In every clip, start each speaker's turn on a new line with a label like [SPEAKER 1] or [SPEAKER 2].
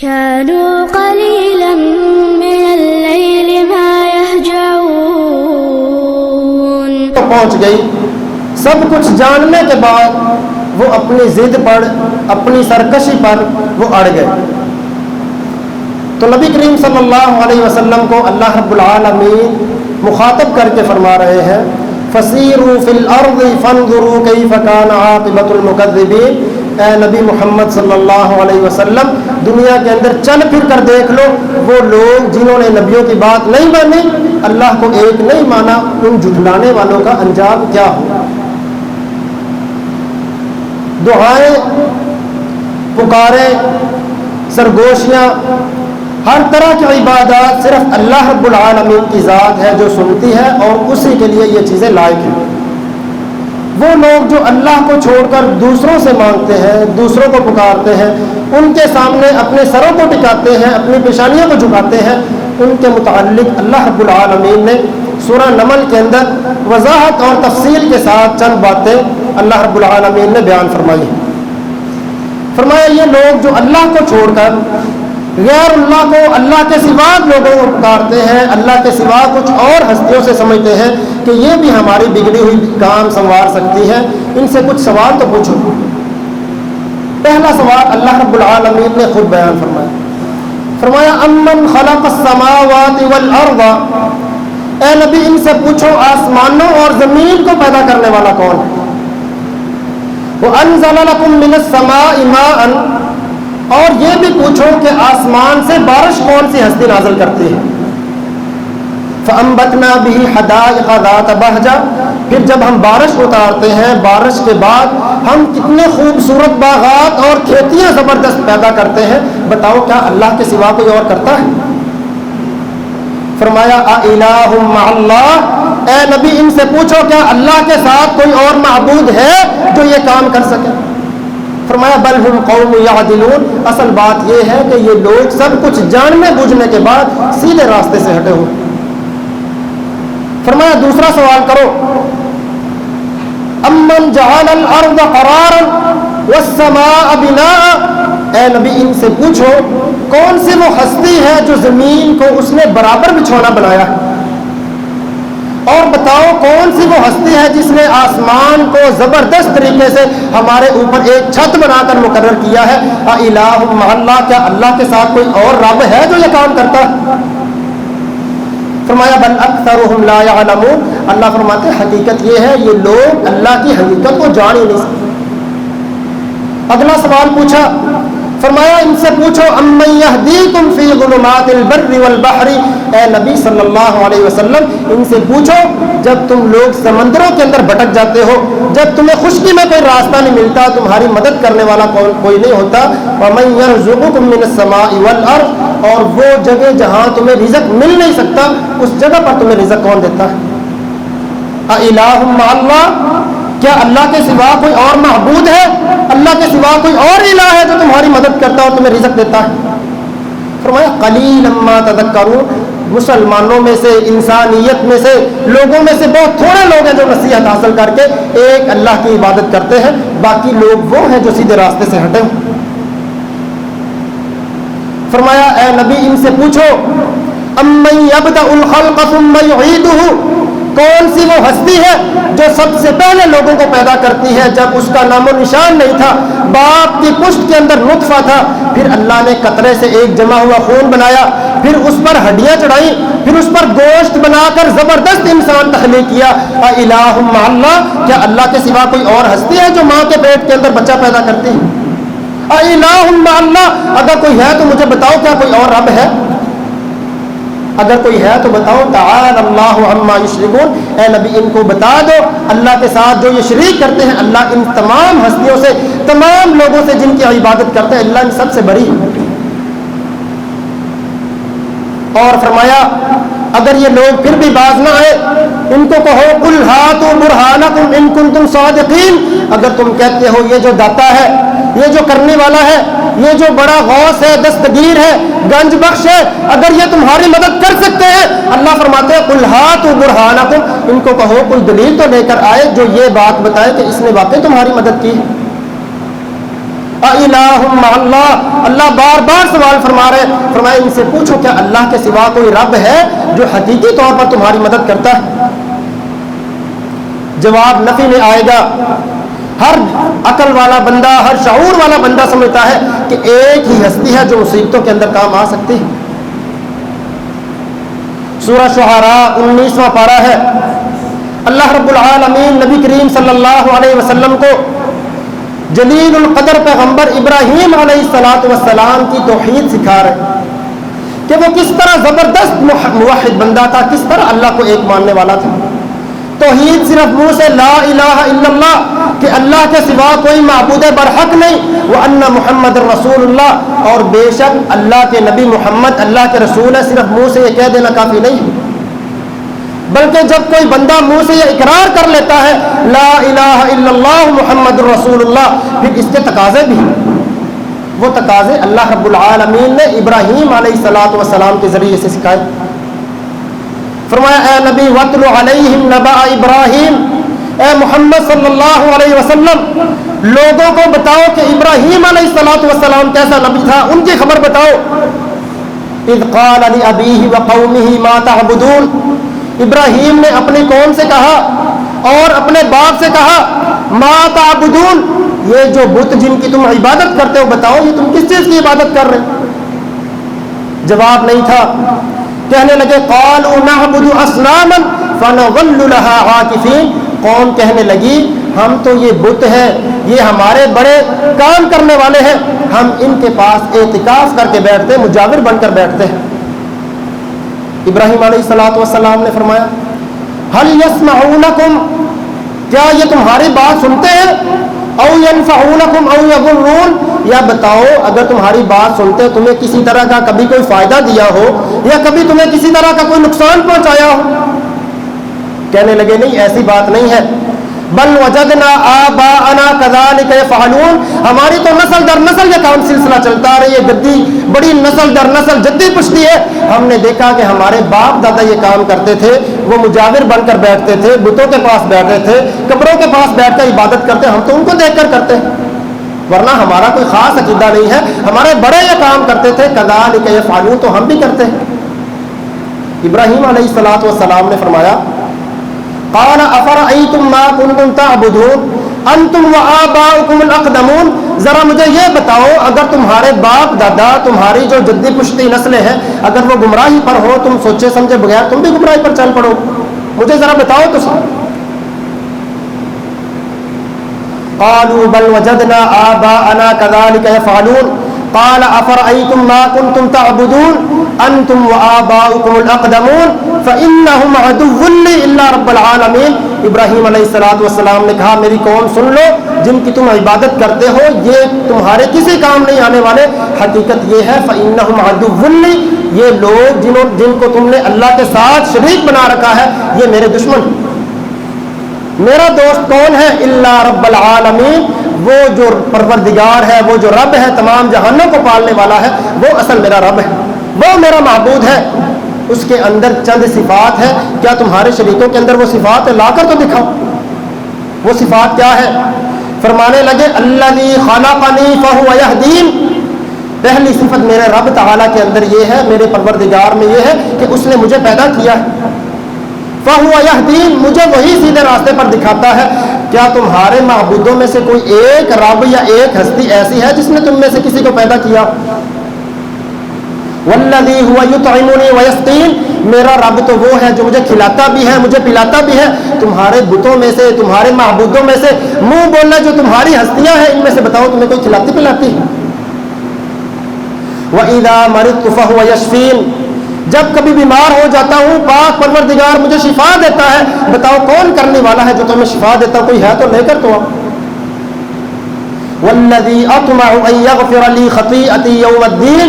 [SPEAKER 1] كانوا قليلا من الليل ما يهجعون.
[SPEAKER 2] پہنچ گئی. سب کچھ جاننے کے بعد وہ اپنی ضد پر، اپنی سرکشی پر وہ اڑ گئے. تو نبی کریم صلی اللہ علیہ وسلم کو اللہ رب العالمین مخاطب کر کے فرما رہے ہیں فَسِيرُوا فِي الْأَرْضِ فَانْظُرُوا كَيْفَ كَانَ عَاقِبَةُ الْمُكَذِّبِينَ. اے نبی محمد صلی اللہ علیہ وسلم دنیا کے اندر چل پھر کر دیکھ لو، وہ لوگ جنہوں نے نبیوں کی بات نہیں مانی، اللہ کو ایک نہیں مانا، ان جھٹلانے والوں کا انجام کیا ہو. دعائیں، پکاریں، سرگوشیاں، ہر طرح کی عبادات صرف اللہ رب العالمین کی ذات ہے جو سنتی ہے، اور اسی کے لیے یہ چیزیں لائق ہیں. وہ لوگ جو اللہ کو چھوڑ کر دوسروں سے مانگتے ہیں، دوسروں کو پکارتے ہیں، ان کے سامنے اپنے سروں کو ٹکاتے ہیں، اپنی پیشانیوں کو جھکاتے ہیں، ان کے متعلق اللہ رب العالمین نے سورہ نمل کے اندر وضاحت اور تفصیل کے ساتھ چند باتیں اللہ رب العالمین نے بیان فرمائی. فرمایا یہ لوگ جو اللہ کو چھوڑ کر غیر اللہ کو، اللہ کے سوا لوگوں کو پکارتے ہیں، اللہ کے سوا کچھ اور ہستیوں سے سمجھتے ہیں کہ یہ بھی ہماری بگڑی ہوئی کام سنوار سکتی ہے، ان سے کچھ سوال تو پوچھو. پہلا سوال اللہ رب العالمین نے خود بیان فرمایا امن خلق السماوات والارض. اے نبی ان سے پوچھو آسمانوں اور زمین کو پیدا کرنے والا کون ہے. وَأَنزَلَ لَكُم مِّنَ السَّمَاءِ مَاءً. اور یہ بھی پوچھو کہ آسمان سے بارش کون سی ہستی نازل کرتی ہے. فَأَنبَتْنَا بِهِ حَدَائِقَ ذَاتَ بَهْجَةٍ. پھر جب ہم بارش اتارتے ہیں، بارش کے بعد ہم کتنے خوبصورت باغات اور کھیتیاں زبردست پیدا کرتے ہیں. بتاؤ کیا اللہ کے سوا کوئی اور کرتا ہے؟ فرمایا اِلَٰهٌ مَّعَ اللَّهِ. اے نبی ان سے پوچھو کیا اللہ کے ساتھ کوئی اور معبود ہے جو یہ کام کر سکے. فرمایا بل ہم قوم یعدلون. اصل بات یہ ہے کہ یہ لوگ سب کچھ جاننے بوجھنے کے بعد سیدھے راستے سے ہٹے ہوئے. فرمایا دوسرا سوال کرو امن جعل الارض قرارا والسماء بناء. اے نبی ان سے پوچھو کون سی وہ ہستی ہے جو زمین کو اس نے برابر بچھونا بنایا ہے، اور بتاؤ کون سی وہ ہستی ہے جس نے آسمان کو زبردست طریقے سے ہمارے اوپر ایک چھت بنا کر مقرر کیا ہے. الہ مع اللہ. کیا اللہ کے ساتھ کوئی اور رب ہے جو یہ کام کرتا ہے؟ فرمایا بل اکثرهم لا يعلمون. اللہ فرماتے حقیقت یہ ہے یہ لوگ اللہ کی حقیقت کو جان ہی نہیں سکتے. اگلا سوال پوچھا فرمایا ان سے پوچھو امن یہدیکم فی ظلمات البر والبحر. اے نبی صلی اللہ علیہ وسلم ان سے پوچھو جب تم لوگ سمندروں کے اندر بھٹک جاتے ہو، جب تمہیں خشکی میں کوئی راستہ نہیں ملتا، تمہاری مدد کرنے والا کوئی نہیں ہوتا. ومن یرزقکم من السماء والارض. اور وہ جگہ جہاں تمہیں رزق مل نہیں سکتا اس جگہ پر تمہیں رزق کون دیتا ہے؟ الہ مع اللہ. کیا اللہ کے سوا کوئی اور معبود ہے؟ اللہ کے سوا کوئی اور الہ ہے جو تمہاری مدد کرتا ہے اور تمہیں رزق دیتا ہے؟ فرمایا قلیلا ما تذکرون. مسلمانوں میں سے، انسانیت میں سے، لوگوں میں سے بہت تھوڑے لوگ ہیں جو نصیحت حاصل کر کے ایک اللہ کی عبادت کرتے ہیں، باقی لوگ وہ ہیں جو سیدھے راستے سے ہٹے. فرمایا اے نبی ان سے پوچھو امن یبدأ الخلق ثم یعیدہ. کون سی وہ ہستی ہے جو سب سے پہلے لوگوں کو پیدا کرتی ہے جب اس کا نام و نشان نہیں تھا، باپ کی پشت کے اندر نطفہ تھا، پھر اللہ نے قطرے سے ایک جمع ہوا خون بنایا، پھر اس پر ہڈیاں چڑھائیں، پھر اس پر گوشت بنا کر زبردست انسان تخلیق کیا. الہ مع اللہ. کیا اللہ کے سوا کوئی اور ہستی ہے جو ماں کے پیٹ کے اندر بچہ پیدا کرتی ہے؟ الہ مع اللہ. اگر کوئی ہے تو مجھے بتاؤ کیا کوئی اور رب ہے؟ اگر کوئی ہے تو بتاؤ. تعالی اللہ عما یشرکون. اے نبی ان کو بتا دو اللہ کے ساتھ جو یہ شریک کرتے ہیں، اللہ ان تمام ہستیوں سے، تمام لوگوں سے جن کی عبادت کرتے ہیں، اللہ ان سب سے بری ہے. اور فرمایا اگر یہ لوگ پھر بھی باز نہ آئے ان کو کہو قل ہاتوا برہانکم ان کنتم صادقین. اگر تم کہتے ہو یہ جو داتا ہے، یہ جو کرنے والا ہے، یہ جو بڑا غوث ہے، دستگیر ہے، گنج بخش ہے، اگر یہ تمہاری مدد کر سکتے ہیں، اللہ فرماتے ہیں قل ہاتوا برہانکم. ان کو کہو کوئی دلیل تو لے کر آئے جو یہ بات بتائے کہ اس نے واقعی تمہاری مدد کی. اِلَٰهٌ مَّعَ اللَّهِ، اللہ بار بار سوال فرما رہے ہیں، فرمایا ان سے پوچھو کیا اللہ کے سوا کوئی رب ہے جو حقیقی طور پر تمہاری مدد کرتا ہے؟ جواب نفی میں آئے گا۔ ہر عقل والا بندہ، ہر شعور والا بندہ سمجھتا ہے کہ ایک ہی ہستی ہے جو مصیبتوں کے اندر کام آ سکتی ہے۔ سورہ شعراء 19واں پارہ ہے۔ اللہ رب العالمین نبی کریم صلی اللہ علیہ وسلم کو جلیل القدر پیغمبر ابراہیم علیہ السلام کی توحید سکھا رہے کہ وہ کس طرح زبردست موحد بندہ تھا، کس طرح اللہ کو ایک ماننے والا تھا۔ توحید صرف منہ سے لا الہ الا اللہ کہ اللہ کے سوا کوئی معبود برحق نہیں، وان محمد رسول اللہ، اور بے شک اللہ کے نبی محمد اللہ کے رسول ہے، صرف منہ سے یہ کہہ دینا کافی نہیں، بلکہ جب کوئی بندہ منہ سے یہ اقرار کر لیتا ہے لا الہ الا اللہ محمد رسول اللہ، پھر اس کے تقاضے بھی ہیں۔ وہ تقاضے اللہ رب العالمین نے ابراہیم علیہ السلام کے ذریعے سے سکھائے۔ فرمایا اے نبی وَاتْلُ عَلَيْهِمْ نَبَأَ ابراہیم، اے محمد صلی اللہ علیہ وسلم لوگوں کو بتاؤ کہ ابراہیم علیہ السلام کیسا نبی تھا، ان کی خبر بتاؤ۔ اذ قال لأبیہ وقومہ ما تعبدون، ابراہیم نے اپنی قوم سے کہا اور اپنے باپ سے کہا ما تعبدون، یہ جو بت جن کی تم عبادت کرتے ہو بتاؤ یہ تم کس چیز کی عبادت کر رہے؟ جواب نہیں تھا، کہنے لگے قالوا نعبد اصناما فنظل لها عاکفین، قوم کہنے لگی ہم تو یہ بت ہے، یہ ہمارے بڑے کام کرنے والے ہیں، ہم ان کے پاس اعتکاف کر کے بیٹھتے، مجاور بن کر بیٹھتے ہیں۔ ابراہیم علیہ السلام نے فرمایا هل يسمعونکم، کیا یہ تمہاری بات سنتے ہیں؟ او ينفعونکم او یضرون، یا بتاؤ اگر تمہاری بات سنتے تمہیں کسی طرح کا کبھی کوئی فائدہ دیا ہو یا کبھی تمہیں کسی طرح کا کوئی نقصان پہنچایا ہو؟ کہنے لگے نہیں ایسی بات نہیں ہے، بل وجدنا آباءنا كذلك يفعلون، ہماری تو نسل در نسل یہ کام سلسلہ چلتا رہی ہے، جدی بڑی نسل در نسل جدی پشتی ہے، ہم نے دیکھا کہ ہمارے باپ دادا یہ کام کرتے تھے، وہ مجاور بن کر بیٹھتے تھے، بتوں کے پاس بیٹھتے تھے، قبروں کے پاس بیٹھ کر عبادت کرتے، ہم تو ان کو دیکھ کر کرتے ہیں، ورنہ ہمارا کوئی خاص عقیدہ نہیں ہے، ہمارے بڑے یہ کام کرتے تھے، كذلك يفعلون، تو ہم بھی کرتے ہیں۔ ابراہیم علیہ السلام نے فرمایا قال افرأيتم ما كنتم تعبدون انتم وآباؤكم الاقدمون، ذرا مجھے یہ بتاؤ اگر تمہارے باپ دادا تمہاری جو جدی پشتی نسلیں ہیں اگر وہ گمراہی پر ہو، تم سوچے سمجھے بغیر تم بھی گمراہی پر چل پڑو، مجھے ذرا بتاؤ تو صحیح۔ قالوا بل وجدنا آباءنا كذلك يفعلون قال افرأيتم ما كنتم تعبدون انتم وآباؤكم الاقدمون فانهم عدو لي الا رب العالمین، ابراہیم علیہ السلام نے کہا میری قوم سن لو، جن کی تم عبادت کرتے ہو یہ تمہارے کسی کام نہیں آنے والے، حقیقت یہ ہے فانهم عدو لي، یہ لوگ جن کو تم نے اللہ کے ساتھ شریک بنا رکھا ہے یہ میرے دشمن۔ میرا دوست کون ہے؟ الا رب العالمین، وہ جو پروردگار ہے، وہ جو رب ہے، تمام جہانوں کو پالنے والا ہے، وہ اصل میرا رب ہے، وہ میرا معبود ہے، اس کے اندر چند صفات ہے، کیا تمہارے شریکوں کے اندر وہ صفات ہے؟ لا کر تو دکھاؤ، وہ صفات کیا ہے؟ فرمانے لگے الذی خلقنی فہو یہدین، پہلی صفت میرے رب تعالیٰ کے اندر یہ ہے، میرے پروردگار میں یہ ہے کہ اس نے مجھے پیدا کیا ہے، فہو یہدین، مجھے وہی سیدھے راستے پر دکھاتا ہے۔ کیا تمہارے معبودوں میں سے کوئی ایک رب یا ایک ہستی ایسی ہے جس نے تم میں سے کسی کو پیدا کیا؟ والذی هو یطعمنی ویسقین، میرا رب تو وہ ہے جو مجھے کھلاتا بھی ہے مجھے پلاتا بھی ہے۔ تمہارے بتوں میں سے تمہارے معبودوں میں سے منہ بولنا جو تمہاری ہستیاں ہیں ان میں سے بتاؤ تمہیں کوئی کھلاتی پلاتی ہے؟ وَإِذَا مَرِضْتُ فَهُوَ يَشْفِينِ، جب کبھی بیمار ہو جاتا ہوں پاک پروردگار مجھے شفا دیتا ہے، بتاؤ کون کرنے والا ہے جو تمہیں شفا دیتا؟ کوئی ہے تو لے کر تو آؤ۔ وَالَّذِي أَطْمَعُ أَن يَغْفِرَ لِي خَطِيئَتِي يَوْمَ الدِّينِ،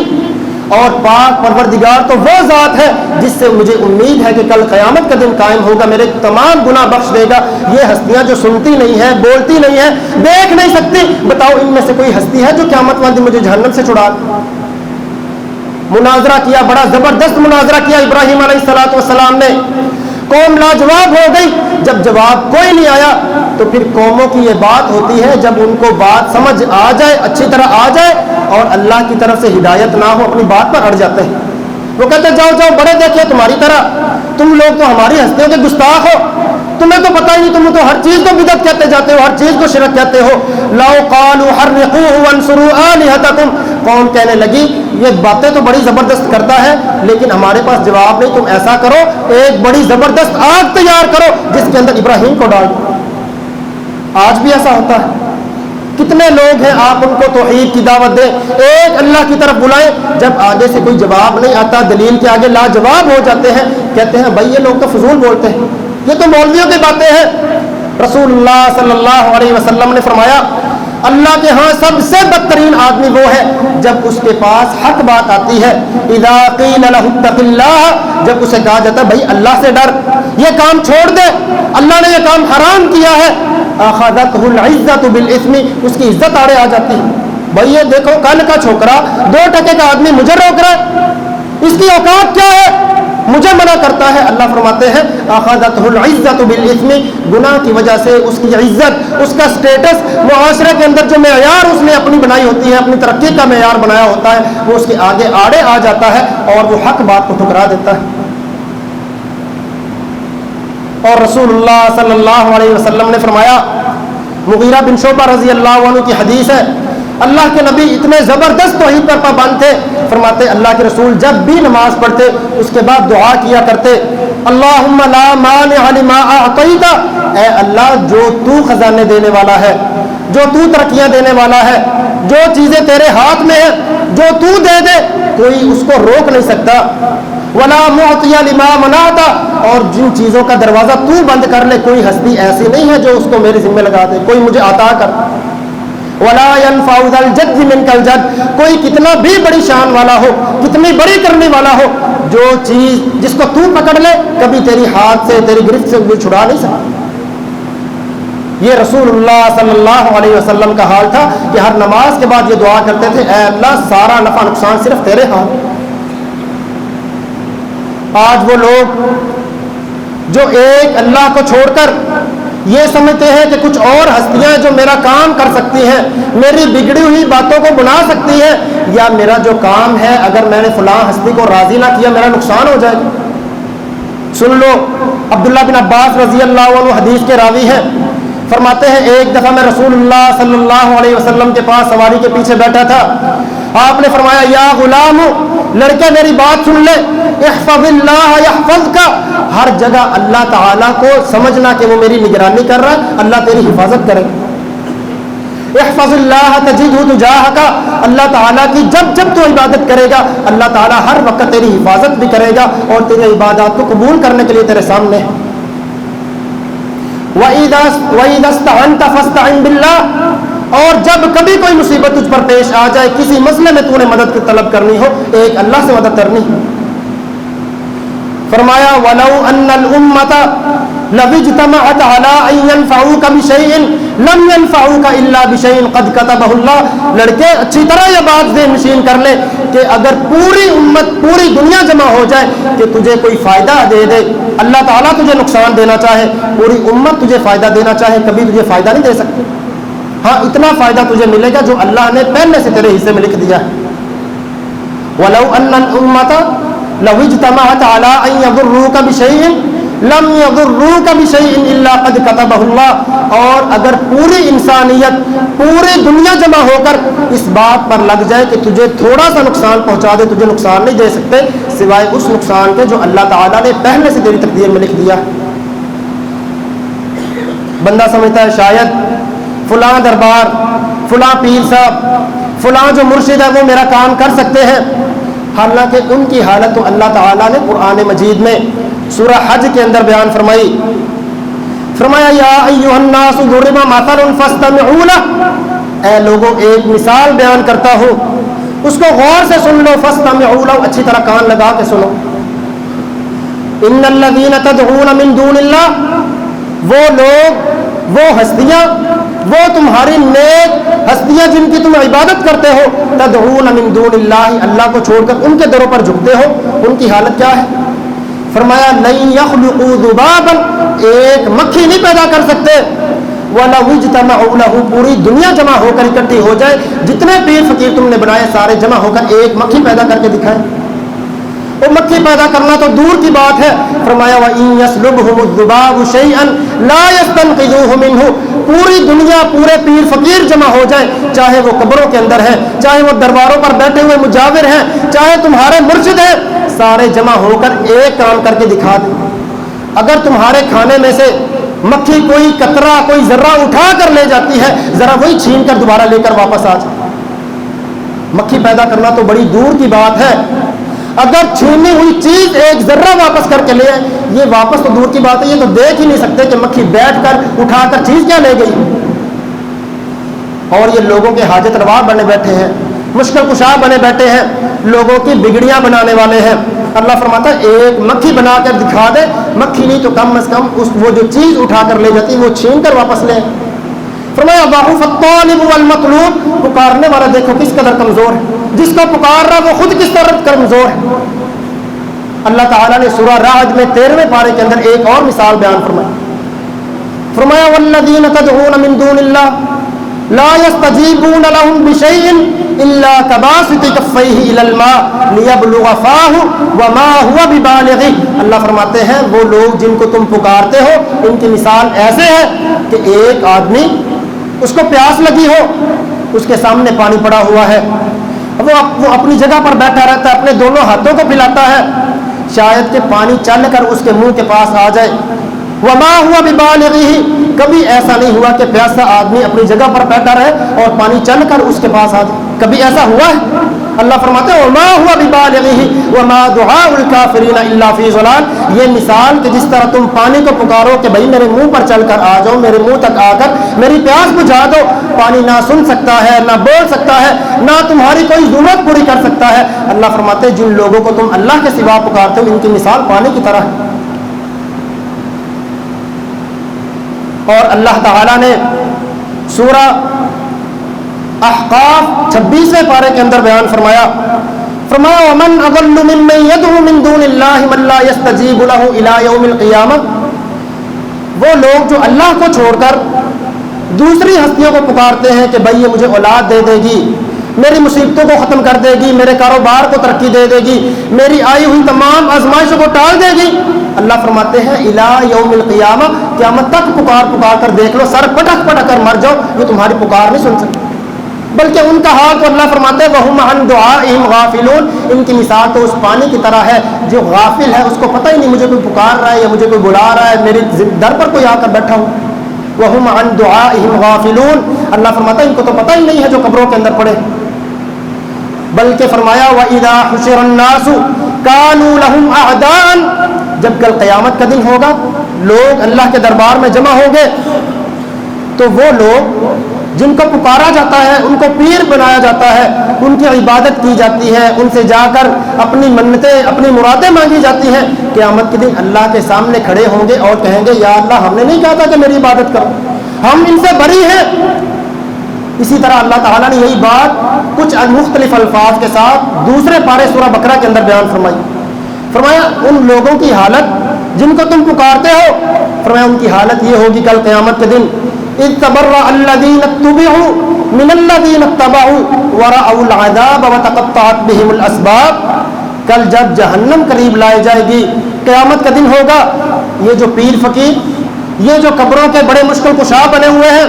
[SPEAKER 2] اور پاک پروردگار تو وہ ذات ہے جس سے مجھے امید ہے کہ کل قیامت کا دن قائم ہوگا، میرے تمام گناہ بخش دے گا۔ یہ ہستیاں جو سنتی نہیں ہے، بولتی نہیں ہے، دیکھ نہیں سکتی، بتاؤ ان میں سے کوئی ہستی ہے جو قیامت والے دن مجھے جہنم سے چھڑا؟ مناظرہ کیا، بڑا زبردست مناظرہ کیا ابراہیم علیہ السلام نے۔ قوم لاجواب ہو گئی. جب جواب کوئی نہیں آیا تو پھر قوموں کی یہ بات ہوتی ہے جب ان کو بات سمجھ آ جائے, اچھی طرح آ جائے اور اللہ کی طرف سے ہدایت نہ ہو, اپنی بات پر اڑ جاتے ہیں. وہ کہتے ہیں جاؤ جاؤ بڑے دیکھے تمہاری طرح, تم لوگ تو ہماری ہستیوں کے گستاخ ہو, تمہیں تو پتہ ہی نہیں, تم تو ہر چیز کو بدعت کہتے جاتے ہو, ہر چیز کو شرک کہتے ہو. لو قالوا حرقوه وانصروا آلهتكم, قوم کہنے لگی یہ باتیں تو بڑی زبردست کرتا ہے لیکن ہمارے پاس جواب نہیں, تم ایسا کرو ایک بڑی زبردست آگ تیار کرو جس کے اندر ابراہیم کو ڈال دو. آج بھی ایسا ہوتا ہے. کتنے لوگ ہیں آپ ان کو توحید کی دعوت دیں, ایک اللہ کی طرف بلائیں, جب آگے سے کوئی جواب نہیں آتا, دلیل کے آگے لاجواب ہو جاتے ہیں, کہتے ہیں بھائی یہ لوگ تو فضول بولتے ہیں, یہ تو مولویوں کی باتیں ہیں. رسول اللہ صلی اللہ علیہ وسلم نے فرمایا اللہ کے ہاں سب سے بدترین آدمی وہ ہے جب اس کے پاس حق بات آتی ہے. اذا قیل له اتق اللہ, جب اسے کہا جاتا ہے بھائی اللہ سے ڈر, یہ کام چھوڑ دے, اللہ نے یہ کام حرام کیا ہے. اخذته العزت بالاثم, اس کی عزت آڑے آ جاتی ہے. بھائی یہ دیکھو کل کا چھوکرا 2 ٹکے کا آدمی مجھے روک رہا ہے, اس کی اوقات کیا ہے, مجھے منع کرتا ہے. اللہ فرماتے ہیں اخذته العزت بالاثم, گناہ کی وجہ سے اس کی عزت, اس کا سٹیٹس, معاشرے کے اندر جو معیار اس نے اپنی بنائی ہوتی ہے, اپنی ترقی کا معیار بنایا ہوتا ہے, وہ اس کے آگے آڑے آ جاتا ہے اور وہ حق بات کو ٹھکرا دیتا ہے. اور رسول اللہ صلی اللہ علیہ وسلم نے فرمایا, مغیرہ بن شعبہ رضی اللہ عنہ کی حدیث ہے, اللہ کے نبی اتنے زبردست توحید پر پابند تھے, فرماتے اللہ کے رسول جب بھی نماز پڑھتے اس کے بعد دعا کیا کرتے, اللہم لا مانع لما اعطیت, اے اللہ جو تو خزانے دینے والا ہے, جو تو ترقیاں دینے والا ہے, جو چیزیں تیرے ہاتھ میں ہیں, جو تو دے دے کوئی اس کو روک نہیں سکتا. ولا معطی لما منعت, اور جن چیزوں کا دروازہ تو بند کر لے کوئی ہستی ایسی نہیں ہے جو اس کو میرے ذمہ لگا دے, کوئی مجھے عطا کر. ولا ينفع ذا الجد منك الجد, کوئی کتنا بھی بڑی شان والا ہو, کتنی بڑی کرنے والا ہو, جو چیز جس کو تو پکڑ لے کبھی تیری ہاتھ سے تیری گرفت سے کوئی چھڑا نہیں سکتا. یہ رسول اللہ صلی اللہ علیہ وسلم کا حال تھا کہ ہر نماز کے بعد یہ دعا کرتے تھے اے اللہ سارا نفع نقصان صرف تیرے ہاتھ. آج وہ لوگ جو ایک اللہ کو چھوڑ کر یہ سمجھتے ہیں کہ کچھ اور ہستیاں جو میرا کام کر سکتی ہیں, میری بگڑی ہوئی باتوں کو بنا سکتی ہیں, یا میرا جو کام ہے اگر میں نے فلاں ہستی کو راضی نہ کیا میرا نقصان ہو جائے گا. سن لو, عبداللہ بن عباس رضی اللہ عنہ حدیث کے راوی ہیں, فرماتے ہیں ایک دفعہ میں رسول اللہ صلی اللہ علیہ وسلم کے پاس سواری کے پیچھے بیٹھا تھا, آپ نے فرمایا یا غلام, لڑکے میری بات سن لے, احفظ اللہ یحفظک, ہر جگہ اللہ تعالیٰ کو سمجھنا کہ وہ میری نگرانی کر رہا ہے, اللہ تیری حفاظت کرے. احفظ اللہ تجدہ تجاہک, اللہ تعالیٰ کی جب جب تو عبادت کرے گا اللہ تعالیٰ ہر وقت تیری حفاظت بھی کرے گا اور تیری عبادات کو قبول کرنے کے لیے تیرے سامنے ہے. وَإِذَا اسْتَعَنْتَ فَاسْتَعِنْ بِاللَّهِ, اور جب کبھی کوئی مصیبت تجھ پر پیش آ جائے, کسی مسئلے میں تو نے مدد کی طلب کرنی ہو, ایک اللہ سے مدد کرنی. فرمایا وَلَوْ أَنَّ الْأُمَّةَ لَوِ اجْتَمَعَتْ عَلَىٰ أَن يَنْفَعُوكَ بِشَيْءٍ لَمْ يَنْفَعُوكَ إِلَّا بِشَيْءٍ قَدْ كَتَبَهُ اللَّهُ. لڑکے اچھی طرح یہ بات ذہن نشین کر لے کہ اگر پوری امت پوری دنیا جمع ہو جائے کہ تجھے کوئی فائدہ دے دے, اللہ تعالیٰ تجھے نقصان دینا چاہے, پوری امت تجھے فائدہ دینا چاہے, کبھی تجھے فائدہ نہیں دے سکتی. ہاں اتنا فائدہ تجھے ملے گا جو اللہ نے پہلے سے تیرے حصے میں لکھ دیا ہے. وَلَوْ أَنَّ الْأُمَّةَ لو اجتمعت على ان يضروك بشيء لم يضروك بشيء الا قد كتبه الله, اور اگر پوری انسانیت پوری دنیا جمع ہو کر اس بات پر لگ جائے کہ تجھے تھوڑا سا نقصان پہنچا دے, تجھے نقصان نہیں دے سکتے سوائے اس نقصان کے جو اللہ تعالیٰ نے پہلے سے تیری تقدیر میں لکھ دیا. بندہ سمجھتا ہے شاید فلاں دربار, فلاں پیر صاحب, فلاں جو مرشد ہے وہ میرا کام کر سکتے ہیں, حالانکہ ان کی حالت تو اللہ تعالیٰ نے قرآن مجید میں سورہ حج کے اندر بیان فرمائی. فرمایا یا ایھا الناس ضرب مثل فاستمعوا له, اے لوگوں ایک مثال بیان کرتا ہوں اس کو غور سے سن لو. فاستمعوا له, اچھی طرح کان لگا کے سنو. ان الذین تدعون من دون اللہ, وہ لوگ, وہ ہستیاں, وہ تمہاری نیک ہستیاں جن کی تم عبادت کرتے ہو, تدعون من دون اللہ, اللہ کو چھوڑ کر ان کے دروں پر جھکتے ہو, ان کی حالت کیا ہے؟ فرمایا لن یخلقوا ذبابا، ایک مکھی نہیں پیدا کر سکتے، وَلَوْ اجْتَمَعُوا لَهُ، پوری دنیا جمع ہو کر اکٹھی ہو جائے، جتنے پیر فقیر تم نے بنائے سارے جمع ہو کر ایک مکھی پیدا کر کے دکھائے، وہ مکھی پیدا کرنا تو دور کی بات ہے۔ فرمایا وَإِن يَسْلُبْهُمُ الذُّبَابُ شَيْئًا لَا يَسْتَنقِذُوهُ مِنْهُ، پوری دنیا پورے پیر فقیر جمع ہو جائے، چاہے وہ قبروں کے اندر ہیں، چاہے وہ درباروں پر بیٹھے ہوئے مجاور ہیں، چاہے تمہارے مرشد ہیں، سارے جمع ہو کر ایک کام کر کے دکھا دیں، اگر تمہارے کھانے میں سے مکھی کوئی قطرہ کوئی ذرہ اٹھا کر لے جاتی ہے، ذرا وہی چھین کر دوبارہ لے کر واپس آ جائے، مکھی پیدا کرنا تو بڑی دور کی بات ہے، اگر چھینی ہوئی چیز ایک ذرہ واپس کر کے لے آئے، یہ واپس تو دور کی بات ہے، یہ تو دیکھ ہی نہیں سکتے کہ مکھی بیٹھ کر اٹھا کر چیز کیا لے گئی، اور یہ لوگوں کے حاجت روا بنے بیٹھے ہیں، مشکل کشا بنے بیٹھے ہیں، لوگوں کی بگڑیاں بنانے والے ہیں۔ اللہ فرماتا ہے ایک مکھی بنا کر دکھا دے، مکھی نہیں تو کم از کم وہ جو چیز اٹھا کر لے جاتی وہ چھین کر واپس لے۔ فرمایا ضعف الطالب والمطلوب، پکارنے والا دیکھو کس قدر کمزور ہے، جس کو پکار رہا وہ خود کس طرح کمزور ہے۔ اللہ تعالیٰ نے سورہ رعد میں 13ویں پارے کے اندر ایک اور مثال بیان فرمایا والذین تدعون من دون اللہ لا يستجیبون لهم بشیء الا کباسط کفیہ الی الماء لیبلغ فاہ وما هو ببالغہ۔ اللہ فرماتے ہیں وہ لوگ جن کو تم پکارتے ہو ان کی مثال ایسے ہے کہ ایک آدمی اس کو پیاس لگی ہو، اس کے سامنے پانی پڑا ہوا ہے، وہ اپنی جگہ پر بیٹھا رہتا ہے، اپنے دونوں ہاتھوں کو پلاتا ہے، شاید کہ پانی چل کر اس کے منہ کے پاس آ جائے، وما ہوا ببالغہ، کبھی ایسا نہیں ہوا کہ پیاسا آدمی اپنی جگہ پر بیٹھا رہے اور پانی چل کر اس کے پاس آ جائے، کبھی ایسا ہوا ہے؟ اللہ فرماتے ہیں وما ہوا ببالغہ وما دعاء الکافرین الا فی ضلال۔ یہ مثال کہ جس طرح تم پانی کو پکارو کہ بھائی میرے منہ پر چل کر آ جاؤ، میرے منہ تک آ کر میری پیاس بجھا دو، پانی نہ سن سکتا ہے، نہ بول سکتا ہے، نہ تمہاری کوئی ضرورت پوری کر سکتا ہے۔ اللہ فرماتے ہیں جن لوگوں کو تم اللہ کے سوا پکارتے ہو ان کی مثال پانی کی طرح ہے۔ اور اللہ تعالیٰ نے سورہ احقاف 26ویں پارے کے اندر بیان فرمایا وَمَنْ أَضَلُّ مِمَّنْ يَدْعُو مِن دُونِ اللَّهِ مَن لَّا يَسْتَجِيبُ لَهُ إِلَىٰ يَوْمِ الْقِيَامَةِ، وہ لوگ جو اللہ کو چھوڑ کر دوسری ہستیوں کو پکارتے ہیں کہ بھائی یہ مجھے اولاد دے دے گی، میری مصیبتوں کو ختم کر دے گی، میرے کاروبار کو ترقی دے دے گی، میری آئی ہوئی تمام آزمائشوں کو ٹال دے گی، اللہ فرماتے ہیں اِلَىٰ يَوْمِ الْقِيَامَةِ، قیامت تک پکار کر دیکھ لو، سر پٹک کر مر جاؤ، یہ تمہاری پکار نہیں سن سکتے، بلکہ ان کا حال تو اللہ فرماتے ہیں وَهُمْ عَنْ دُعَائِهِمْ غَافِلُونَ، ان کی مثال تو اس پانی کی طرح ہے جو غافل ہے، اس کو پتہ ہی نہیں مجھے کوئی پکار رہا ہے یا مجھے کوئی بلا رہا ہے، میرے در پر کوئی آ کر بیٹھا ہوں۔ وَهُمْ عَنْ دُعَائِهِمْ غَافِلُونَ، اللہ فرماتا ہے ان کو تو پتہ ہی نہیں ہے جو قبروں کے اندر پڑے، بلکہ فرمایا وَإِذَا حُشِرَ النَّاسُ كَانُوا لَهُمْ أَعْدَاءً، جب کل قیامت کا دن ہوگا لوگ اللہ کے دربار میں جمع ہوں گے تو وہ لوگ جن کو پکارا جاتا ہے، ان کو پیر بنایا جاتا ہے، ان کی عبادت کی جاتی ہے، ان سے جا کر اپنی منتیں اپنی مرادیں مانگی جاتی ہیں، قیامت کے دن اللہ کے سامنے کھڑے ہوں گے اور کہیں گے یا اللہ ہم نے نہیں کہا تھا کہ میری عبادت کرو، ہم ان سے بری ہیں۔ اسی طرح اللہ تعالیٰ نے یہی بات کچھ مختلف الفاظ کے ساتھ دوسرے پارے سورہ بقرہ کے اندر بیان فرمایا ان لوگوں کی حالت جن کو تم پکارتے ہو، فرمایا ان کی حالت یہ ہوگی کل قیامت کے دن اذ تبرأ الذین اتبعوا من الذین اتبعوا ورأوا العذاب وتقطعت بهم الاسباب، کل جب جہنم قریب لائے جائے گی، قیامت کا دن ہوگا، یہ جو پیر فقیر، یہ جو قبروں کے بڑے مشکل کشا بنے ہوئے ہیں،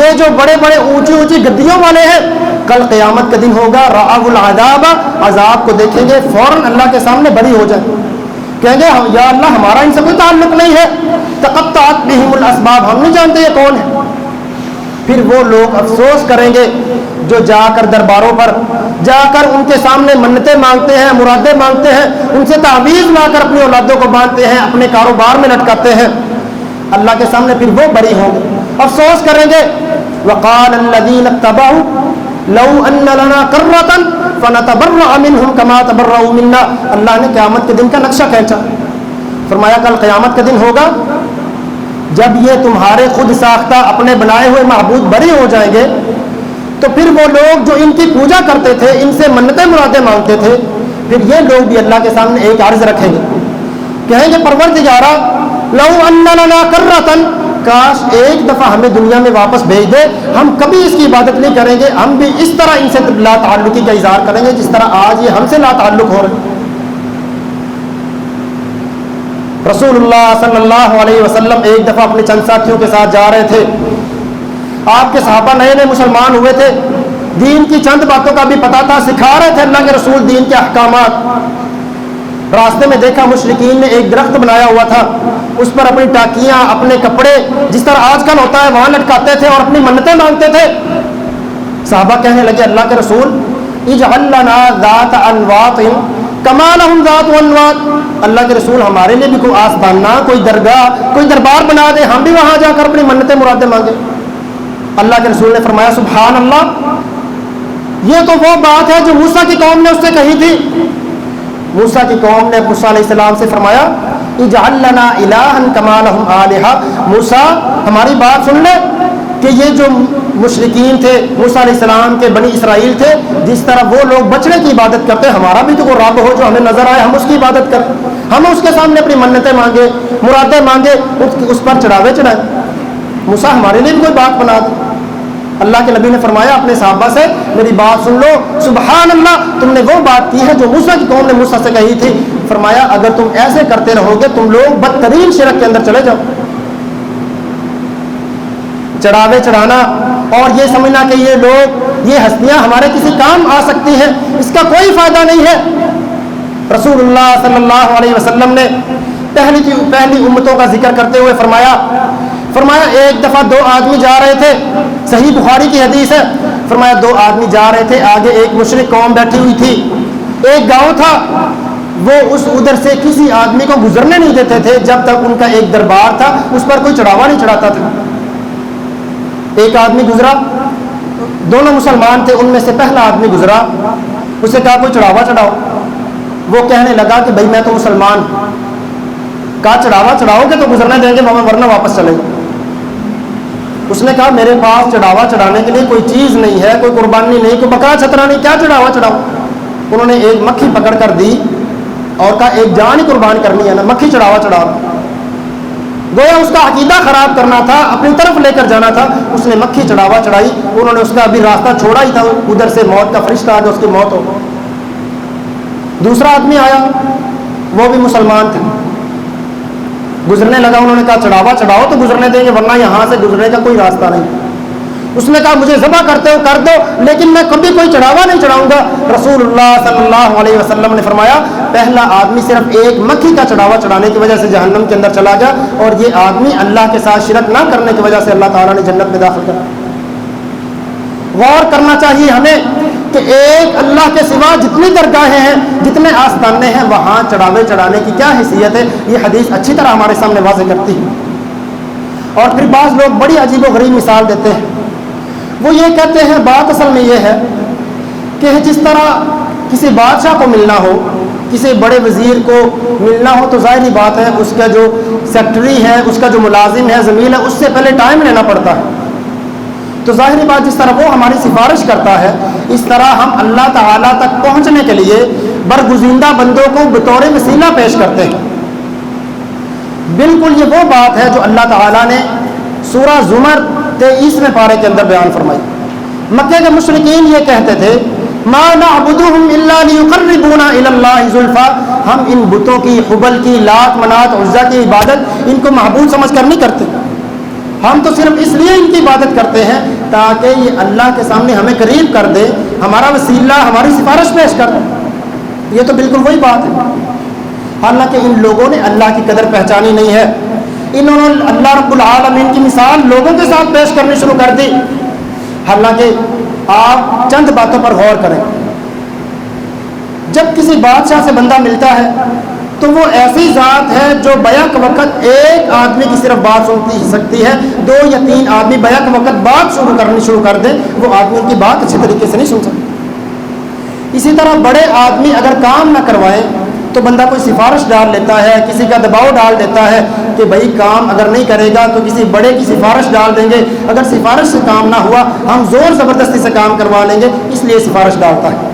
[SPEAKER 2] یہ جو بڑے بڑے اونچی گدیوں والے ہیں، کل قیامت کا دن ہوگا رأوا العذاب، عذاب کو دیکھیں گے فوراً اللہ کے سامنے بری ہو جائیں، کہیں گے یا اللہ ہمارا ان سے کوئی تعلق نہیں ہے، تقطعت بهم الاسباب، ہم نہیں جانتے یہ کون ہے۔ پھر وہ لوگ افسوس کریں گے جو جا کر درباروں پر جا کر ان کے سامنے منتیں مانگتے ہیں، مرادیں مانگتے ہیں، ان سے تعویذ لا کر اپنی اولادوں کو باندھتے ہیں، اپنے کاروبار میں لٹکاتے ہیں، اللہ کے سامنے پھر وہ بری ہوں گے، افسوس کریں گے۔ وقال الذین اتبعوا لو ان لنا کرۃ فنتبرأ منهم كما تبرؤوا منا، اللہ نے قیامت کے دن کا نقشہ کھینچا، فرمایا کل قیامت کا دن ہوگا جب یہ تمہارے خود ساختہ اپنے بنائے ہوئے معبود بری ہو جائیں گے تو پھر وہ لوگ جو ان کی پوجا کرتے تھے، ان سے منتیں مرادیں مانگتے تھے، پھر یہ لوگ بھی اللہ کے سامنے ایک عرض رکھیں گے، کہیں گے پروردگارا لو ان لنا کرۃ، کاش ایک دفعہ ہمیں دنیا میں واپس بھیج دے، ہم کبھی اس کی عبادت نہیں کریں گے، ہم بھی اس طرح ان سے لا تعلقی کا اظہار کریں گے جس طرح آج یہ ہم سے لا تعلق ہو رہے۔ رسول اللہ صلی اللہ علیہ وسلم ایک دفعہ اپنے چند ساتھیوں کے ساتھ جا رہے تھے۔ آپ کے صحابہ نئے نئے مسلمان ہوئے تھے، دین کی چند باتوں کا بھی پتہ تھا، سکھا رہے تھے اللہ کے رسول دین کے احکامات۔ راستے میں دیکھا مشرکین نے ایک درخت بنایا ہوا تھا، اس پر اپنی ٹاکیاں، اپنے کپڑے جس طرح آج کل ہوتا ہے وہاں لٹکاتے تھے اور اپنی منتیں مانگتے تھے۔ صحابہ کہنے لگے اللہ کے رسول اجعل لنا ذات انواط کما لهم ذات انواط، اللہ کے رسول ہمارے لیے بھی کوئی آستانہ، کوئی درگاہ، کوئی دربار بنا دے، ہم بھی وہاں جا کر اپنی منتیں مرادیں مانگیں۔ اللہ کے رسول نے فرمایا سبحان اللہ، یہ تو وہ بات ہے جو موسیٰ کی قوم نے اس سے کہی تھی۔ موسیٰ کی قوم نے موسیٰ علیہ السلام سے فرمایا اجعل لنا الہا کما لهم آلہہ، موسیٰ ہماری بات سن لے کہ یہ جو مشرکین تھے موسیٰ علیہ السلام کے بنی اسرائیل تھے، جس طرح وہ لوگ بچڑے کی عبادت کرتے، ہمارا بھی تو کوئی رب ہو جو ہمیں نظر آئے، ہم اس کی عبادت کریں، ہم اس کے سامنے اپنی منتیں مانگے، مرادیں مانگے، اس پر چڑھاوے چڑھائیں، موسیٰ ہمارے لیے بھی کوئی بات بنا دے۔ اللہ کے نبی نے فرمایا اپنے صحابہ سے میری بات سن لو، سبحان اللہ، تم نے وہ بات کی ہے جو موسیٰ کی قوم نے موسیٰ سے کہی تھی۔ فرمایا اگر تم ایسے کرتے رہو گے تم لوگ بدترین شرک کے اندر چلے جاؤ۔ چڑھاوے چڑھانا اور یہ سمجھنا کہ یہ لوگ، یہ ہستیاں ہمارے کسی کام آ سکتی ہیں، اس کا کوئی فائدہ نہیں ہے۔ رسول اللہ صلی اللہ علیہ وسلم نے پہلی امتوں کا ذکر کرتے ہوئے فرمایا ایک دفعہ دو آدمی جا رہے تھے، صحیح بخاری کی حدیث ہے، فرمایا دو آدمی جا رہے تھے، آگے ایک مشرک قوم بیٹھی ہوئی تھی، ایک گاؤں تھا، وہ ادھر سے کسی آدمی کو گزرنے نہیں دیتے تھے جب تک ان کا ایک دربار تھا اس پر کوئی چڑھاوا نہیں چڑھاتا تھا۔ ایک آدمی گزرا، دونوں مسلمان تھے، ان میں سے پہلا آدمی گزرا، اسے کہا کوئی چڑھاوا چڑھاؤ، وہ کہنے لگا کہ بھائی میں تو مسلمان ہوں۔ کہا چڑھاوا چڑھاؤ گے تو گزرنے دیں گے ورنہ واپس چلیں گے۔ اس نے کہا میرے پاس چڑھاوا چڑھانے کے لیے کوئی چیز نہیں ہے، کوئی قربانی نہیں، کوئی بکرا چھترا نہیں، کیا چڑھاوا چڑھاؤ؟ انہوں نے ایک مکھی پکڑ کر دی اور کہا ایک جان ہی قربان کرنی ہے نا، مکھی چڑھاوا چڑھاؤ۔ گویا اس کا عقیدہ خراب کرنا تھا، اپنی طرف لے کر جانا تھا، اس نے مکھی چڑھاوا چڑھائی، انہوں نے اس کا ابھی راستہ چھوڑا ہی تھا، ادھر سے موت کا فرشتہ آ گیا، اس کی موت ہو۔ دوسرا آدمی آیا، وہ بھی مسلمان تھے، گزرنے لگا، انہوں نے کہا چڑھاوا چڑھاؤ تو گزرنے دیں گے ورنہ یہاں سے گزرنے کا کوئی راستہ نہیں۔ اس نے کہا مجھے ذبح کرتے ہو کر دو لیکن میں کبھی کوئی چڑھاوا نہیں چڑھاؤں گا۔ رسول اللہ صلی اللہ علیہ وسلم نے فرمایا پہلا آدمی صرف ایک مکھی کا چڑھاوا چڑھانے کی وجہ سے جہنم کے اندر چلا گیا، اور یہ آدمی اللہ کے ساتھ شرک نہ کرنے کی وجہ سے اللہ تعالیٰ نے جنت میں داخل کیا۔ غور کرنا چاہیے ہمیں کہ ایک اللہ کے سوا جتنی درگاہیں ہیں، جتنے آستانے ہیں، وہاں چڑھاوے چڑھانے کی کیا حیثیت ہے، یہ حدیث اچھی طرح ہمارے سامنے واضح کرتی ہے۔ اور پھر بعض لوگ بڑی عجیب و غریب مثال دیتے ہیں، وہ یہ کہتے ہیں بات اصل میں یہ ہے کہ جس طرح کسی بادشاہ کو ملنا ہو، کسی بڑے وزیر کو ملنا ہو تو ظاہری بات ہے اس کا جو سیکٹری ہے، اس کا جو ملازم ہے، زمین ہے، اس سے پہلے ٹائم لینا پڑتا ہے۔ تو ظاہری بات جس طرح وہ ہماری سفارش کرتا ہے، اس طرح ہم اللہ تعالیٰ تک پہنچنے کے لیے برگزیدہ بندوں کو بطور وسیلہ پیش کرتے ہیں۔ بالکل یہ وہ بات ہے جو اللہ تعالیٰ نے سورہ زمر 23ویں پارے کے اندر بیان فرمائی۔ مکہ کے مشرکین یہ کہتے تھے ما نعبدهم الا ليقربونا الى الله زلفا، ہم ان بتوں کی، حبل کی، لات منات عزا کی عبادت ان کو معبود سمجھ کر نہیں کرتے، ہم تو صرف اس لیے ان کی عبادت کرتے ہیں تاکہ یہ اللہ کے سامنے ہمیں قریب کر دے، ہمارا وسیلہ، ہماری سفارش پیش کر دے۔ یہ تو بالکل وہی بات ہے۔ حالانکہ ان لوگوں نے اللہ کی قدر پہچانی نہیں ہے، انہوں نے اللہ رب العالمین کی مثال لوگوں کے ساتھ پیش کرنی شروع کر دی۔ حالانکہ آپ چند باتوں پر غور کریں، جب کسی بادشاہ سے بندہ ملتا ہے تو وہ ایسی ذات ہے جو بیک وقت ایک آدمی کی صرف بات سن سکتی ہے، 2 یا 3 آدمی بیک وقت بات شروع کر دیں، وہ آدمی ان کی بات اچھی طریقے سے نہیں سن سکتا۔ اسی طرح بڑے آدمی اگر کام نہ کروائیں تو بندہ کوئی سفارش ڈال لیتا ہے، کسی کا دباؤ ڈال دیتا ہے کہ بھائی کام اگر نہیں کرے گا تو کسی بڑے کی سفارش ڈال دیں گے، اگر سفارش سے کام نہ ہوا ہم زور زبردستی سے کام کروا لیں گے، اس لیے سفارش ڈالتا ہے۔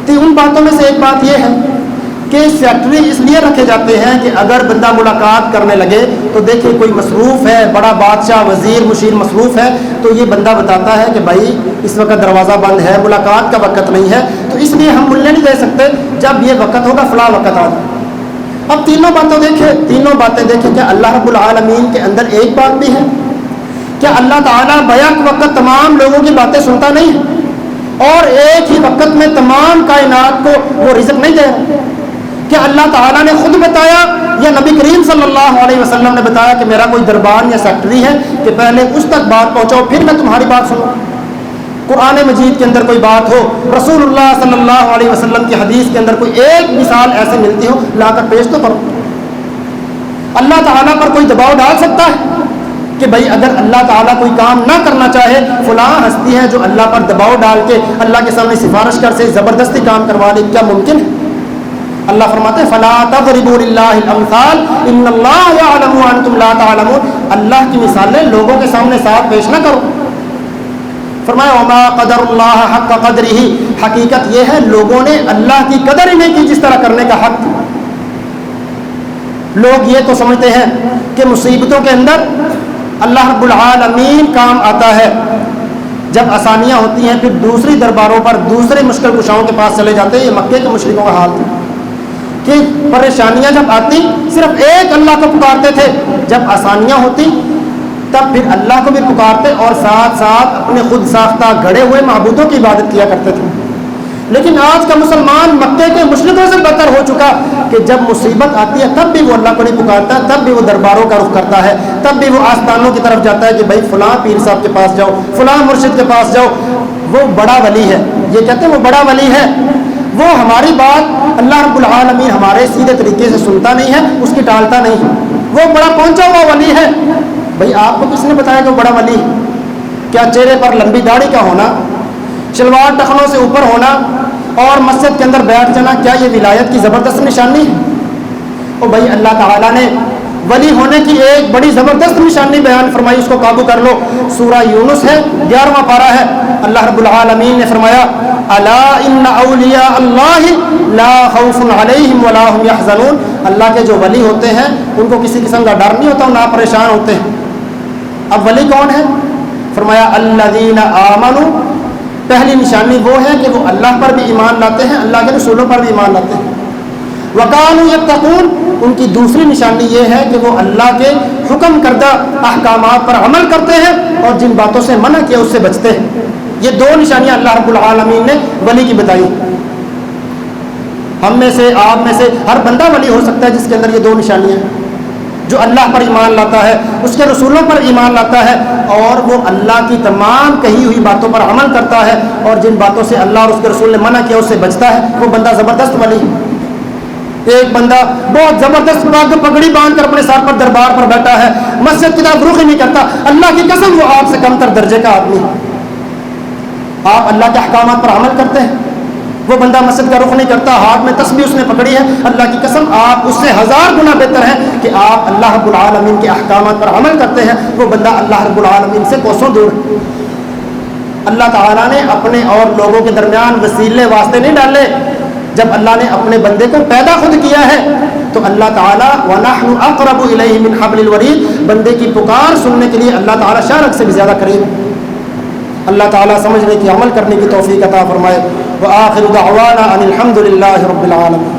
[SPEAKER 2] تو ان باتوں میں سے ایک بات یہ ہے کہ سیکٹری اس لیے رکھے جاتے ہیں کہ اگر بندہ ملاقات کرنے لگے تو دیکھیں کوئی مصروف ہے، بڑا بادشاہ وزیر مشیر مصروف ہے، تو یہ بندہ بتاتا ہے کہ بھائی اس وقت دروازہ بند ہے، ملاقات کا وقت نہیں ہے، تو اس لیے ہم ملنے نہیں دے سکتے، جب یہ وقت ہوگا فلاں وقت آ جائے۔ اب تینوں باتیں دیکھیں کیا اللہ رب العالمین کے اندر ایک بات بھی ہے؟ کیا اللہ تعالیٰ بیک وقت تمام لوگوں کی باتیں سنتا نہیں ہے اور ایک ہی وقت میں تمام کائنات کو وہ رزق نہیں دے رہا؟ کیا اللہ تعالیٰ نے خود بتایا یا نبی کریم صلی اللہ علیہ وسلم نے بتایا کہ میرا کوئی دربار یا سیکٹری ہے کہ پہلے اس تک بات پہنچاؤ پھر میں تمہاری بات سنوں؟ قرآن مجید کے اندر کوئی بات ہو، رسول اللہ صلی اللہ علیہ وسلم کی حدیث کے اندر کوئی ایک مثال ایسے ملتی ہو، لا کر پیش تو کرو۔ اللہ تعالیٰ پر کوئی دباؤ ڈال سکتا ہے کہ بھائی اگر اللہ تعالیٰ کوئی کام نہ کرنا چاہے، فلاں ہستی ہے جو اللہ پر دباؤ ڈال کے اللہ کے سامنے سفارش کر سے زبردستی کام کروا لے، کیا ممکن ہے؟ اللہ فرماتے ہیں فلا تضربوا للہ الامثال ان اللہ یعلم وانتم لا تعلمون، اللہ کی مثالیں لوگوں کے سامنے صاف پیش نہ کرو۔ فرمایا وما قدر اللہ حق قدرہ، حقیقت یہ ہے لوگوں نے اللہ کی قدر ہی نہیں کی جس طرح کرنے کا حق تھا۔ لوگ یہ تو سمجھتے ہیں کہ مصیبتوں کے اندر اللہ رب العالمین کام آتا ہے، جب آسانیاں ہوتی ہیں پھر دوسری درباروں پر دوسرے مشکل کشاؤں کے پاس چلے جاتے ہیں۔ یہ مکے کے مشرکوں کا حال تھا کہ پریشانیاں جب آتی صرف ایک اللہ کو پکارتے تھے، جب آسانیاں ہوتی تب پھر اللہ کو بھی پکارتے اور ساتھ ساتھ اپنے خود ساختہ گھڑے ہوئے معبودوں کی عبادت کیا کرتے تھے۔ لیکن آج کا مسلمان مکے کے مشرکوں سے بدتر ہو چکا کہ جب مصیبت آتی ہے تب بھی وہ اللہ کو نہیں پکارتا، تب بھی وہ درباروں کا رخ کرتا ہے، تب بھی وہ آستانوں کی طرف جاتا ہے کہ بھائی فلاں پیر صاحب کے پاس جاؤ، فلاں مرشد کے پاس جاؤ، وہ بڑا ولی ہے۔ یہ کہتے ہیں وہ بڑا ولی ہے، وہ ہماری بات اللہ رب العالمین ہمارے سیدھے طریقے سے سنتا نہیں ہے، اس کی ٹالتا نہیں ہے، وہ بڑا پہنچا ہوا ولی ہے۔ بھائی آپ کو کس نے بتایا کہ وہ بڑا ولی ہے؟ کیا چہرے پر لمبی داڑھی کا ہونا، شلوار ٹخنوں سے اوپر ہونا اور مسجد کے اندر بیٹھ جانا، کیا یہ ولایت کی زبردست نشانی ہے؟ او بھائی اللہ تعالیٰ نے ولی ہونے کی ایک بڑی زبردست نشانی بیان فرمائی، اس کو قابو کر لو۔ سورہ یونس ہے، 11واں پارہ ہے، اللہ رب العالمین نے فرمایا الا ان اولیاء اللہ لا خوف علیہم ولا هم يحزنون، اللہ کے جو ولی ہوتے ہیں ان کو کسی قسم کا ڈر نہیں ہوتا، نہ پریشان ہوتے ہیں۔ اب ولی کون ہے؟ فرمایا الذین آمنوا، پہلی نشانی وہ ہے کہ وہ اللہ پر بھی ایمان لاتے ہیں، اللہ کے رسولوں پر بھی ایمان لاتے ہیں۔ وکانوا یتقون، ان کی دوسری نشانی یہ ہے کہ وہ اللہ کے حکم کردہ احکامات پر عمل کرتے ہیں اور جن باتوں سے منع کیا اس سے بچتے ہیں۔ یہ دو نشانیاں اللہ رب العالمین نے ولی کی بتائی۔ ہم میں سے، آپ میں سے ہر بندہ ولی ہو سکتا ہے جس کے اندر یہ دو نشانیاں ہیں، جو اللہ پر ایمان لاتا ہے، اس کے رسولوں پر ایمان لاتا ہے اور وہ اللہ کی تمام کہی ہوئی باتوں پر عمل کرتا ہے اور جن باتوں سے اللہ اور اس کے رسول نے منع کیا اس سے بچتا ہے، وہ بندہ زبردست ولی ہے۔ ایک بندہ بہت زبردست پگڑی باندھ کر اپنے سر پر دربار پر بیٹھا ہے، مسجد کی طرف رخ ہی نہیں کرتا، اللہ کی قسم وہ آپ سے کم تر درجے کا آدمی ہے۔ آپ اللہ کے احکامات پر عمل کرتے ہیں، وہ بندہ مسجد کا رخ نہیں کرتا، ہاتھ میں تسبیح اس نے پکڑی ہے، اللہ کی قسم آپ اس سے 1000 گنا بہتر ہیں کہ آپ اللہ رب العالمین کے احکامات پر عمل کرتے ہیں، وہ بندہ اللہ رب العالمین سے کوسوں دور ہے۔ اللہ تعالیٰ نے اپنے اور لوگوں کے درمیان وسیلے واسطے نہیں ڈالے، جب اللہ نے اپنے بندے کو پیدا خود کیا ہے تو اللہ تعالیٰ وَنَحْنُ أَقْرَبُ إِلَيْهِ مِنْ حَبْلِ الْوَرِيدِ، بندے کی پکار سننے کے لیے اللہ تعالیٰ شارک سے بھی زیادہ قریب۔ اللہ تعالیٰ سمجھنے کی، عمل کرنے کی توفیق عطا فرمائے۔ وآخر دعوانا ان الحمد للہ رب العالمین۔